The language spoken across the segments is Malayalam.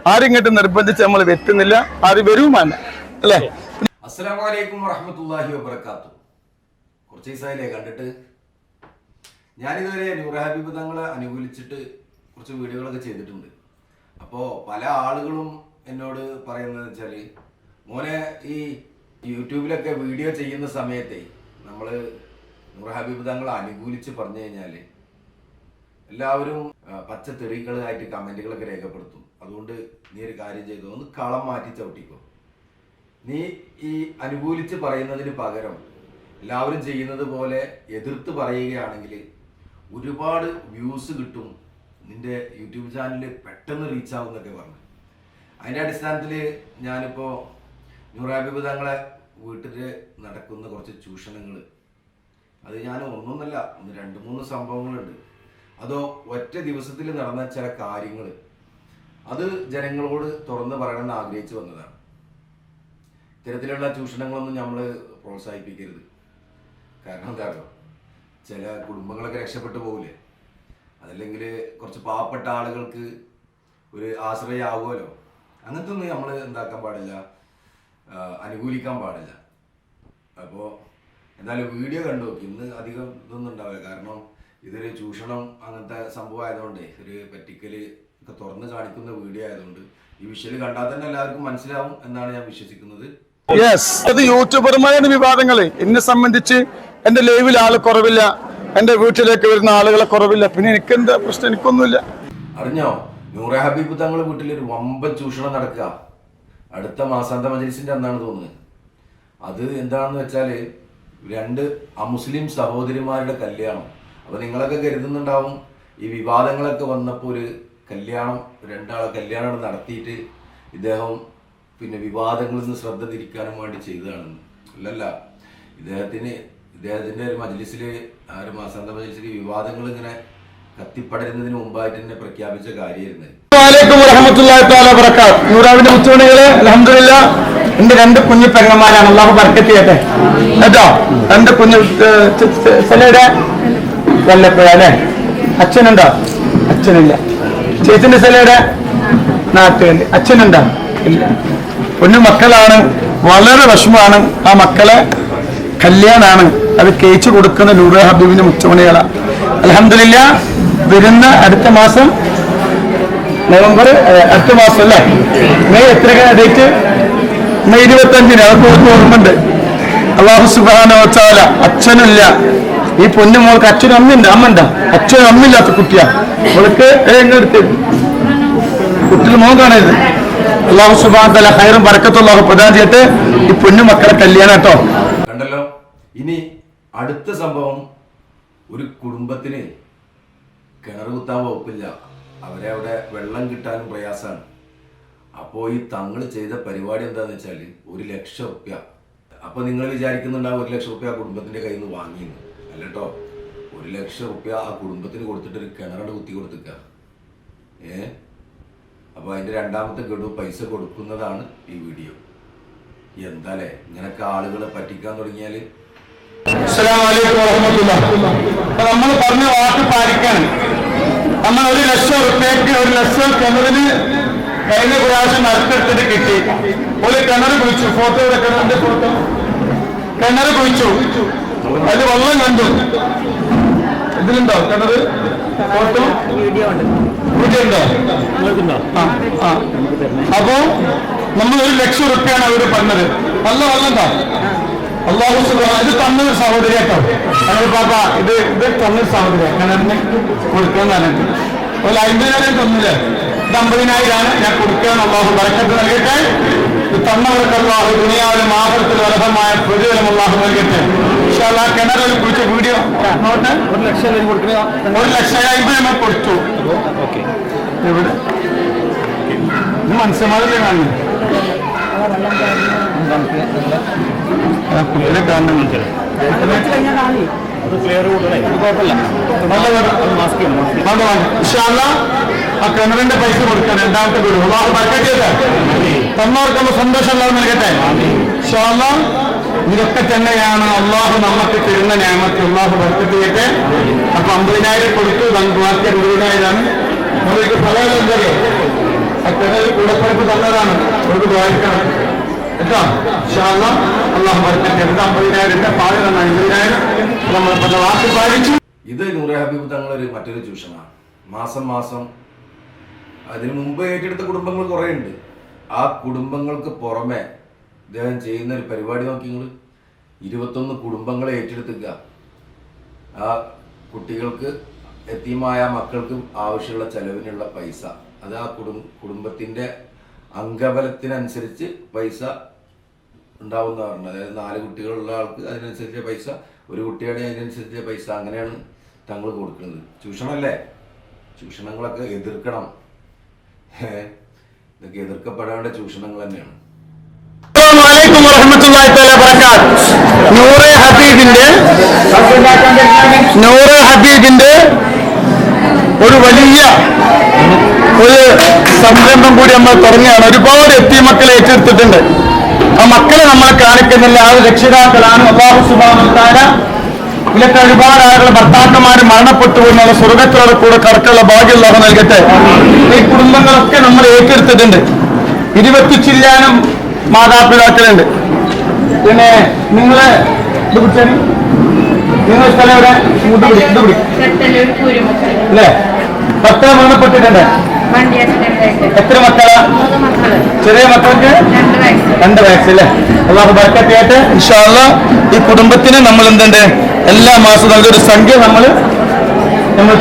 ആരും ഇങ്ങോട്ട് നിർബന്ധിച്ച് നമ്മൾ വെറ്റുന്നില്ല, ആരും വരുവുമാണ് അല്ലേ. അസ്സലാമു അലൈക്കും വറഹ്മത്തുള്ളാഹി വബറകാതുഹു. കുറച്ച് ദിവസമായില്ലേ കണ്ടിട്ട്. ഞാനിതുവരെ നൂർ ഹബീബ് തങ്ങളെ അനുകൂലിച്ചിട്ട് കുറച്ച് വീഡിയോകളൊക്കെ ചെയ്തിട്ടുണ്ട്. അപ്പോൾ പല ആളുകളും എന്നോട് പറയുന്നത് വെച്ചാൽ, മോനെ ഈ യൂട്യൂബിലൊക്കെ വീഡിയോ ചെയ്യുന്ന സമയത്തെ നമ്മൾ നൂർ ഹബീബ് തങ്ങളെ അനുകൂലിച്ച് പറഞ്ഞു കഴിഞ്ഞാൽ എല്ലാവരും പച്ചത്തെറികളായിട്ട് കമൻറ്റുകളൊക്കെ രേഖപ്പെടുത്തും. അതുകൊണ്ട് നീ ഒരു കാര്യം ചെയ്തു, ഒന്ന് കളം മാറ്റി ചവിട്ടിക്കോ. നീ ഈ അനുകൂലിച്ച് പറയുന്നതിന് പകരം എല്ലാവരും ചെയ്യുന്നത് പോലെ എതിർത്ത് പറയുകയാണെങ്കിൽ ഒരുപാട് വ്യൂസ് കിട്ടും, നിന്റെ യൂട്യൂബ് ചാനൽ പെട്ടെന്ന് റീച്ച് ആവും എന്നൊക്കെ പറഞ്ഞു. അതിൻ്റെ അടിസ്ഥാനത്തിൽ ഞാനിപ്പോൾ നൂർ ഹബീബ് തങ്ങളെ വീട്ടിൽ നടക്കുന്ന കുറച്ച് ചൂഷണങ്ങൾ, അത് ഞാൻ ഒന്നൊന്നല്ല, 2-3 സംഭവങ്ങളുണ്ട്. അതോ ഒറ്റ ദിവസത്തിൽ നടന്ന ചില കാര്യങ്ങൾ, അത് ജനങ്ങളോട് തുറന്ന് പറയണമെന്ന് ആഗ്രഹിച്ചു വന്നതാണ്. ഇത്തരത്തിലുള്ള ചൂഷണങ്ങളൊന്നും നമ്മൾ പ്രോത്സാഹിപ്പിക്കരുത്. കാരണം എന്താണോ, ചില കുടുംബങ്ങളൊക്കെ രക്ഷപ്പെട്ടു പോകില്ലേ, അതല്ലെങ്കിൽ കുറച്ച് പാവപ്പെട്ട ആളുകൾക്ക് ഒരു ആശ്രയമാകുമല്ലോ. അങ്ങനത്തെ ഒന്നും നമ്മൾ എന്താക്കാൻ പാടില്ല, അനുകൂലിക്കാൻ പാടില്ല. അപ്പോൾ എന്തായാലും വീഡിയോ കണ്ടു നോക്കി. ഇന്ന് അധികം ഇതൊന്നും ഉണ്ടാവില്ല, കാരണം ഇതൊരു ചൂഷണം അങ്ങനത്തെ സംഭവം ആയതുകൊണ്ട്, ഒരു പറ്റിക്കൽ ഒക്കെ തുറന്ന് കാണിക്കുന്ന വീഡിയോ ആയതുകൊണ്ട് ഈ വിഷ്വൽ കണ്ടാൽ തന്നെ എല്ലാവർക്കും മനസ്സിലാവും എന്നാണ് ഞാൻ വിശ്വസിക്കുന്നത്. അത് യൂട്യൂബർമാരുടെ വിവാദങ്ങൾ എന്നെ സംബന്ധിച്ച് എന്റെ ലൈവിൽ ആള് കുറവില്ല, എന്റെ വീട്ടിലേക്ക് വരുന്ന ആളുകളെ കുറവില്ല, പിന്നെ എനിക്കെന്താ പ്രശ്നം? എനിക്കൊന്നുമില്ല. അറിഞ്ഞോ, നൂർ ഹബീബ് തങ്ങളുടെ വീട്ടിലൊരു വമ്പൻ ചൂഷണം നടക്കുക അടുത്ത മാസാന്ത മജ്‌ലിസിന്റെ അന്നാണ് തോന്നുന്നത്. അത് എന്താണെന്ന് വെച്ചാൽ 2 അമുസ്ലിം സഹോദരിമാരുടെ കല്യാണം. അപ്പോൾ നിങ്ങളൊക്കെ കരുതുന്നുണ്ടാവും ഈ വിവാദങ്ങളൊക്കെ വന്നപ്പോൾ ഒരു കല്യാണം, 2 ആളെ കല്യാണം നടത്തിയിട്ട് ഇദ്ദേഹം പിന്നെ വിവാദങ്ങളിൽ നിന്ന് ശ്രദ്ധ തിരിക്കാനും വേണ്ടി ചെയ്തതാണെന്ന്. അല്ലല്ല, ഇദ്ദേഹത്തിൻ്റെ ഒരു മജ്‌ലിസിൽ, ആ ഒരു മാസാന്ത മജ്‌ലിസിൽ വിവാദങ്ങൾ ഇങ്ങനെ കത്തിപ്പടരുന്നതിന് മുമ്പായിട്ട് തന്നെ പ്രഖ്യാപിച്ച കാര്യമായിരുന്നു. നൂറാവിന്റെ മുത്തുമണികളെ അൽഹംദുലില്ലാ, എന്റെ 2 കുഞ്ഞു പെങ്ങന്മാരാണ്, അള്ളാഹു ബർക്കത്ത് ചെയ്യട്ടെ കേട്ടോ. 2 കുഞ്ഞു സ്ഥലയുടെ വല്ലപ്പുഴ അല്ലേ. അച്ഛനുണ്ടോ? അച്ഛനില്ല. ചേച്ചിന്റെ സ്ഥലയുടെ നാട്ടുകാര്. അച്ഛനുണ്ടോ? ഇല്ല. കുഞ്ഞു മക്കളാണ്, വളരെ വിഷമമാണ്. ആ മക്കളെ കല്യാണാണ്, അത് കേച്ചു കൊടുക്കുന്ന നൂർ ഹബീബിന്റെ മുത്തുമണികളാ. അൽഹംദുലില്ലാ, വരുന്ന അടുത്ത മാസം നവംബർ, അടുത്ത മാസം അല്ലേ, മെയ് എത്രയാണ് ഡേറ്റ്? മെയ് 25-ന്. അവർക്ക് ഓർമ്മയുണ്ട്. അല്ലാഹു സുബ്ഹാനഹു വ തആല അച്ഛനില്ല, ഈ പൊന്നു മോൾക്ക് അച്ഛനും അമ്മയുണ്ട്, അമ്മണ്ട, അച്ഛനും അമ്മയില്ലാത്ത കുട്ടിയാ അവൾക്ക്. എങ്ങെടുത്ത് കുട്ടികൾ മോൻ കാണരുത്. അല്ലാഹു സുബ്ഹാനഹു വ തആല ഖൈറും ബറക്കത്തും അല്ലാഹു പ്രദാനം ചെയ്യട്ടെ. ഈ പൊന്നു മക്കളെ കല്യാണം കേട്ടോ. കണ്ടല്ലോ. ഇനി അടുത്ത സംഭവം, ഒരു കുടുംബത്തിന് കിണർ കുത്താൻ വകുപ്പില്ല, അവരെ അവിടെ വെള്ളം കിട്ടാനും പ്രയാസമാണ്. അപ്പോൾ ഈ തങ്ങൾ ചെയ്ത പരിപാടി എന്താണെന്ന് വെച്ചാൽ 1 ലക്ഷം റുപ്യ. അപ്പോൾ നിങ്ങൾ വിചാരിക്കുന്നുണ്ടാവും 1 ലക്ഷം റുപ്യ ആ കുടുംബത്തിൻ്റെ കയ്യിൽ നിന്ന് വാങ്ങിയെന്ന്. അല്ല കേട്ടോ, 1 ലക്ഷം റുപ്യ ആ കുടുംബത്തിന് കൊടുത്തിട്ട് ഒരു കിണറോട് കുത്തി കൊടുത്തിക്കുക. അപ്പോൾ അതിൻ്റെ 2ാമത്തെ ഗഡു പൈസ കൊടുക്കുന്നതാണ് ഈ വീഡിയോ. എന്താലേ, ഇങ്ങനൊക്കെ ആളുകളെ പറ്റിക്കാൻ തുടങ്ങിയാൽ. നമ്മൾ പറഞ്ഞ വാക്ക് പാലിക്കണം. നമ്മൾ 1 ലക്ഷം റുപ്യക്ക് 1 ലക്ഷം കിണറിന് കഴിഞ്ഞ പ്രാവശ്യം നറുക്കെടുത്തിട്ട് കിട്ടി. ഒരു കിണർ കുഴിച്ചു, ഫോട്ടോ കിണറിന്റെ ഫോട്ടോ, കിണർ കുഴിച്ചു, അതിൽ വെള്ളം കണ്ടു. ഇതിലുണ്ടോ കിണറ് ഫോട്ടോ? വീഡിയോ ഉണ്ടോ? അപ്പോ നമ്മൾ 1 ലക്ഷം റുപ്യാണ് അവര് പറഞ്ഞത്. നല്ല വെള്ളം എന്താ? അല്ലാഹു സുബ്ഹാനഹു, ഇത് തന്നൊരു സഹോദരി കേട്ടോ. ഞങ്ങൾ പാപ്പ ഇത് തന്നൊരു സഹോദരി കിണറിന് കൊടുക്കാന്ന് പറഞ്ഞിട്ട് 50,000 തന്നില്ലേ, ഇത് 50,000 ഞാൻ കൊടുക്കുകയാണ്. അല്ലാഹു ബറക്കത്ത് നൽകട്ടെ. ഇത് തന്നവർക്ക് അല്ലാഹു ദുനിയാവിലും ആഖിറത്തിലും അർഹമായ പ്രതിഫലം അല്ലാഹു നൽകട്ടെ. ഇൻഷാ അല്ലാഹ്. കിണറിൽ കുറിച്ച് വീഡിയോ നോട്ടെ. 1 ലക്ഷം കൊടുക്കുക, 1,50,000 കൊടുത്തു. ഓക്കെ, എവിടെ മനസ്സമാതിരി കാണുന്നു കുട്ടികളെ കാണുന്ന ആ കിണറിന്റെ പൈസ കൊടുക്കാൻ 2ാമത്തെ വീട് തന്നവർക്കുള്ള സന്തോഷം അല്ലാഹു നൽകട്ടെ. ഇൻഷാ അല്ലാഹ്. ഇതൊക്കെ തന്നെയാണ് അള്ളാഹു നമുക്ക് തരുന്ന നിഅമത്ത്. അള്ളാഹു ബർക്കത്ത് ചെയ്യട്ടെ. അപ്പൊ 50,000 കൊടുത്തു, ബാക്കി 60,000 നമ്മൾക്ക് ഫലം. മറ്റൊരു കൂടപ്പുറപ്പ് തന്നതാണ് ഒരു വായിക്കണം കേട്ടോ. അള്ളാഹു ബർക്കത്ത്. 50,000 പാല് തന്ന 50,000 നമ്മൾ വാക്ക് പാലിച്ചു. ഇത് നൂറെ ഹബീബ് തങ്ങളൊരു മറ്റൊരു ട്യൂഷനാണ്. മാസം മാസം അതിനു മുമ്പ് ഏറ്റെടുത്ത കുടുംബങ്ങൾ കുറേ ഉണ്ട്. ആ കുടുംബങ്ങൾക്ക് പുറമെ ഇദ്ദേഹം ചെയ്യുന്ന ഒരു പരിപാടി നോക്കി നിങ്ങൾ 21 കുടുംബങ്ങളെ ഏറ്റെടുത്തുക. ആ കുട്ടികൾക്ക് യതീമായ മക്കൾക്ക് ആവശ്യമുള്ള ചെലവിനുള്ള പൈസ അത് ആ കുടുംബത്തിൻ്റെ അംഗബലത്തിനനുസരിച്ച് പൈസ ഉണ്ടാവുന്ന പറഞ്ഞത്. അതായത് 4 കുട്ടികളുള്ള ആൾക്ക് അതിനനുസരിച്ച പൈസ, ഒരു കുട്ടിയുടെ അതിനനുസരിച്ച പൈസ, അങ്ങനെയാണ് തങ്ങൾ കൊടുക്കുന്നത്. ചൂഷണമല്ലേ? ചൂഷണങ്ങളൊക്കെ എതിർക്കണം. ഇതൊക്കെ എതിർക്കപ്പെടേണ്ട ചൂഷണങ്ങൾ തന്നെയാണ്. നൂറെ ഹബീബിന്റെ ഒരു വലിയ സംരംഭം കൂടി നമ്മൾ തുടങ്ങിയാണ്. ഒരുപാട് എത്തിമക്കളെ ഏറ്റെടുത്തിട്ടുണ്ട്. ആ മക്കളെ നമ്മളെ കാണിക്കുന്നില്ല. ആ രക്ഷിതാക്കളാണ്. അല്ലാഹു സുബ്ഹാനഹു വ തആല ഇതിലൊക്കെ ഒരുപാട് ആളുകൾ ഭർത്താക്കന്മാർ മരണപ്പെട്ടു എന്നുള്ള സ്വർഗത്തോടെ കൂടെ കടക്കുള്ള ഭാഗ്യം അല്ലാഹു നൽകട്ടെ. ഈ കുടുംബങ്ങളൊക്കെ നമ്മൾ ഏറ്റെടുത്തിട്ടുണ്ട്. 20 ചില്ലാനം മാതാപിതാക്കളുണ്ട്. പിന്നെ നിങ്ങളെ നിങ്ങൾ സ്ഥലം എവിടെ? അല്ലേ? ഭർത്താവ് മരണപ്പെട്ടിട്ടുണ്ട്. എത്ര മക്കളാ? ചെറിയ മക്കൾക്ക് 2 വയസ്സ് അല്ലേ? അല്ലാഹു ബർക്കത്ത് ചെയ്യട്ടെ. ഇൻഷാ അല്ലാഹ് ഈ കുടുംബത്തിന് നമ്മൾ എന്തുണ്ട് എല്ലാ മാസവും നല്ലൊരു സംഖ്യ നമ്മൾ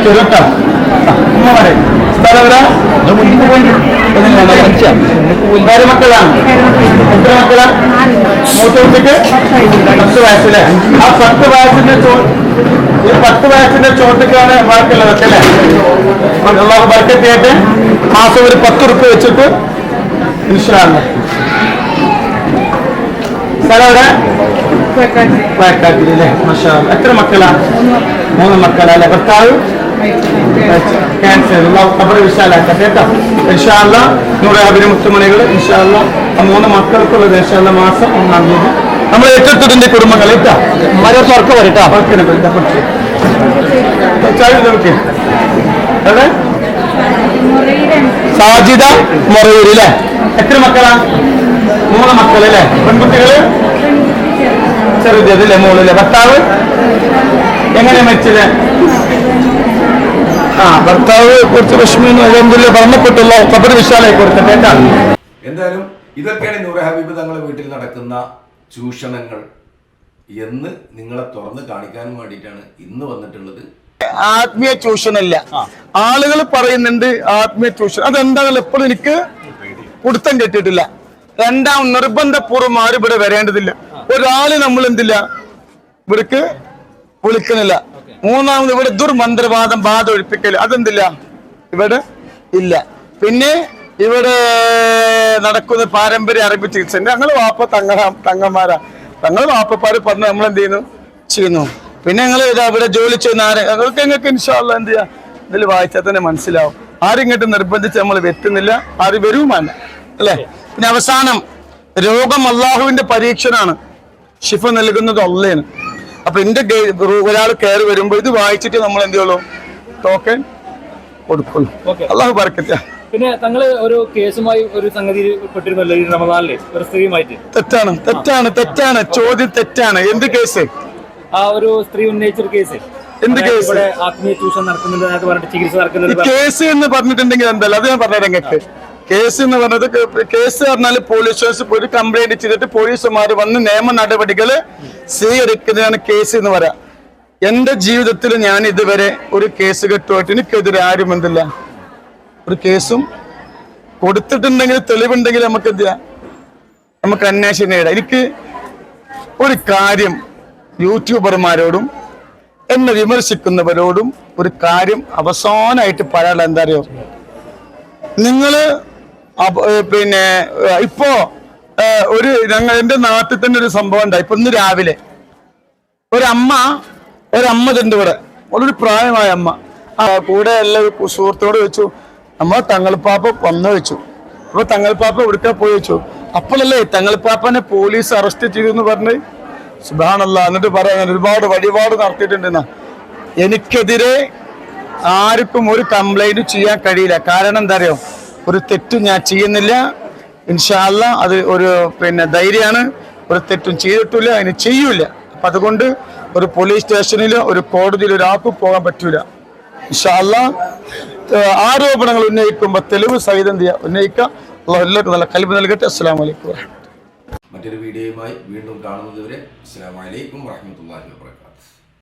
ചുരുട്ടാം. സ്ഥലം എവിടെ? മക്കളാണ്. എത്ര മക്കളാ? മൂത്ത കുട്ടിക്ക് 10 വയസ്സല്ലേ? ആ 10 വയസ്സിന്റെ ചോട്ടക്കാണ് ബാക്കിയുള്ളതൊക്കെ അല്ലേ? അല്ലാഹു ബർക്കത്ത് ചെയ്യട്ടെ. മാസം ഒരു 10 ഉറുപ്പിക വെച്ചിട്ട് ഇൻഷാ അല്ലാഹ്. സ്ഥലം എവിടെ? വയക്കാട്ടിലല്ലേ? മാഷാ അല്ലാഹ്. എത്ര മക്കളാ? 3 മക്കളാ അല്ലെ? ഭർത്താവ് ക്യാൻസർ. ഖബറ് വിശാലാക്കട്ടെ കേട്ടോ. ഇൻഷാ അല്ലാഹ് നൂറെ ഹബീബ് മുത്തുമണികൾ ഇൻഷാ അല്ലാഹ് 3 മക്കൾക്കുള്ളത് ഇൻഷാ അല്ലാഹ് മാസം 1-ാം തീയതി നമ്മൾ ഏറ്റെടുത്തിട്ടുണ്ട് കുടുംബങ്ങൾ കേട്ടോ. തുറക്ക വരട്ടോ. സാജിദ മൊറയൂര് അല്ലേ? എത്ര മക്കളാ? 3 മക്കളല്ലേ? പെൺകുട്ടികള് ചെറുതല്ലേ? മോളല്ലേ? ഭർത്താവ് എങ്ങനെ മരിച്ചത്? ഭർത്താവ് കുറച്ച് വിഷമം പറഞ്ഞപ്പെട്ടുള്ള ഖബർ വിശാലായി കൊടുക്കട്ടെ. എന്തായാലും ഇതൊക്കെയാണ് നൂറെ ഹബീബ് തങ്ങളുടെ വീട്ടിൽ നടക്കുന്ന ചൂഷണങ്ങൾ എന്ന് നിങ്ങളെ തുറന്ന് കാണിക്കാനും വേണ്ടിയിട്ടാണ് ഇന്ന് വന്നിട്ടുള്ളത്. ആത്മീയ ചൂഷണമില്ല. ആളുകൾ പറയുന്നുണ്ട് ആത്മീയ ചൂഷണം. അതെന്താണെന്ന് എപ്പോഴും എനിക്ക് കൊടുത്തം കെട്ടിയിട്ടില്ല. നിർബന്ധപൂർവ്വം ആരും ഇവിടെ വരേണ്ടതില്ല. ഒരാള് നമ്മൾ എന്തില്ല ഇവർക്ക് വിളിക്കുന്നില്ല. 3ാമത് ഇവിടെ ദുർമന്ത്രവാദം ബാധ ഒഴിപ്പിക്കല് അതെന്തില്ല ഇവിടെ ഇല്ല. പിന്നെ ഇവിടെ നടക്കുന്ന പാരമ്പര്യ അറബി ചികിത്സ ഞങ്ങൾ വാപ്പ തങ്ങന്മാരാ. ഞങ്ങൾ വാപ്പപ്പാര് പറഞ്ഞ് നമ്മൾ എന്ത് ചെയ്യുന്നു. പിന്നെ ഞങ്ങൾ ഇവിടെ ജോലി ചെയ്യുന്ന അതൊക്കെ ഞങ്ങൾക്ക് ഇൻഷാ അല്ലാഹ് എന്ത് ചെയ്യാം ഇതിൽ വായിച്ചാൽ തന്നെ മനസ്സിലാവും. ആരും ഇങ്ങോട്ട് നിർബന്ധിച്ച് നമ്മൾ വെറ്റുന്നില്ല. ആരും വരുവുമല്ല അല്ലെ? പിന്നെ അവസാനം രോഗം അള്ളാഹുവിന്റെ പരീക്ഷനാണ്. ശിഫ നൽകുന്നത് അള്ളയാണ്. അപ്പൊ എന്റെ ഒരാൾ കയറി വരുമ്പോ ഇത് വായിച്ചിട്ട് നമ്മൾ എന്ത് ചെയ്യുള്ളൂ? ടോക്കൺ കൊടുക്കുള്ളൂ. അള്ളാഹു ബർക്കത്ത്. പിന്നെ തങ്ങള് ഒരു കേസുമായി ഒരു സംഗതി പെട്ടിരുന്നല്ലോ ഈ റമദാനിലെ ഒരു സ്ത്രീയുമായിട്ട്. തെറ്റാണ് ചോദ്യം തെറ്റാണ്. എന്ത് കേസ്? ആ ഒരു സ്ത്രീ ഉന്നയിച്ചൊരു കേസ്. എന്ത് കേസ്? ഇവിടെ ആത്മീയ ചൂഷണം നടക്കുന്നുണ്ട് പറഞ്ഞിട്ട് ചികിത്സ നടക്കുന്നുണ്ട്. കേസ് എന്ന് പറഞ്ഞിട്ടുണ്ടെങ്കിൽ എന്തല്ല അത് ഞാൻ പറഞ്ഞത് നിങ്ങൾക്ക്. കേസ് എന്ന് പറഞ്ഞത് കേസ് പറഞ്ഞാൽ പോലീസ് സ്റ്റേഷനിൽ പോയി കംപ്ലൈന്റ് ചെയ്തിട്ട് പോലീസുമാർ വന്ന് നിയമ നടപടികൾ സ്വീകരിക്കുന്നതാണ് കേസ് എന്ന് പറയാം. എന്റെ ജീവിതത്തിൽ ഞാൻ ഇതുവരെ ഒരു കേസ് കെട്ടുമായിട്ട് എനിക്കെതിരെ ആരും എന്തില്ല ഒരു കേസും കൊടുത്തിട്ടുണ്ടെങ്കിൽ തെളിവുണ്ടെങ്കിൽ നമുക്ക് എന്ത് ചെയ്യാം, നമുക്ക് അന്വേഷണം നേടാം. എനിക്ക് ഒരു കാര്യം യൂട്യൂബർമാരോടും എന്നെ വിമർശിക്കുന്നവരോടും ഒരു കാര്യം അവസാനമായിട്ട് പറയാനുള്ള എന്താ അറിയോ, നിങ്ങള് പിന്നെ ഇപ്പോ എന്റെ നാട്ടിൽ തന്നെ ഒരു സംഭവം ഉണ്ടായി. ഇപ്പൊ ഇന്ന് രാവിലെ ഒരമ്മ ഉണ്ട് ഇവിടെ, വളരെ പ്രായമായ അമ്മ. കൂടെ എല്ലാ സുഹൃത്തോട് ചോദിച്ചു, നമ്മ തങ്ങൾപ്പാപ്പ വന്നു വെച്ചു. അപ്പൊ തങ്ങൾപ്പാപ്പ എവിടുക്കാ പോയി വെച്ചു. അപ്പോഴല്ലേ തങ്ങൾപ്പാപ്പനെ പോലീസ് അറസ്റ്റ് ചെയ്തു എന്ന് പറഞ്ഞ് സുബ്ഹാനല്ലാഹ്. എന്നിട്ട് പറയാൻ ഒരുപാട് വഴിപാട് നടത്തിയിട്ടുണ്ടെന്നാ. എനിക്കെതിരെ ആർക്കും ഒരു കംപ്ലൈന്റ് ചെയ്യാൻ കഴിയില്ല. കാരണം എന്താ അറിയോ, ഒരു തെറ്റും ഞാൻ ചെയ്യുന്നില്ല. ഇൻഷാ അല്ലാഹ് അത് ഒരു ധൈര്യമാണ്. ഒരു തെറ്റും ചെയ്തിട്ടില്ല, അതിന് ചെയ്യൂല. അപ്പം അതുകൊണ്ട് ഒരു പോലീസ് സ്റ്റേഷനിലോ ഒരു കോടതിയിലോ ഒരാൾക്കും പോകാൻ പറ്റൂല. ഇൻഷാ അല്ലാഹ് ആരോപണങ്ങൾ ഉന്നയിക്കുമ്പോൾ തെളിവ് സഹിതം ഉന്നയിക്കുക. അല്ലാഹു എല്ലാവർക്കും നല്ല കൽബ് നൽകട്ടെ. അസ്സലാമു അലൈക്കും. മറ്റൊരു വീഡിയോയുമായി വീണ്ടും കാണുന്നതുവരെ അസ്സലാമു അലൈക്കും വറഹ്മത്തുള്ളാഹി വബറകാതുഹു.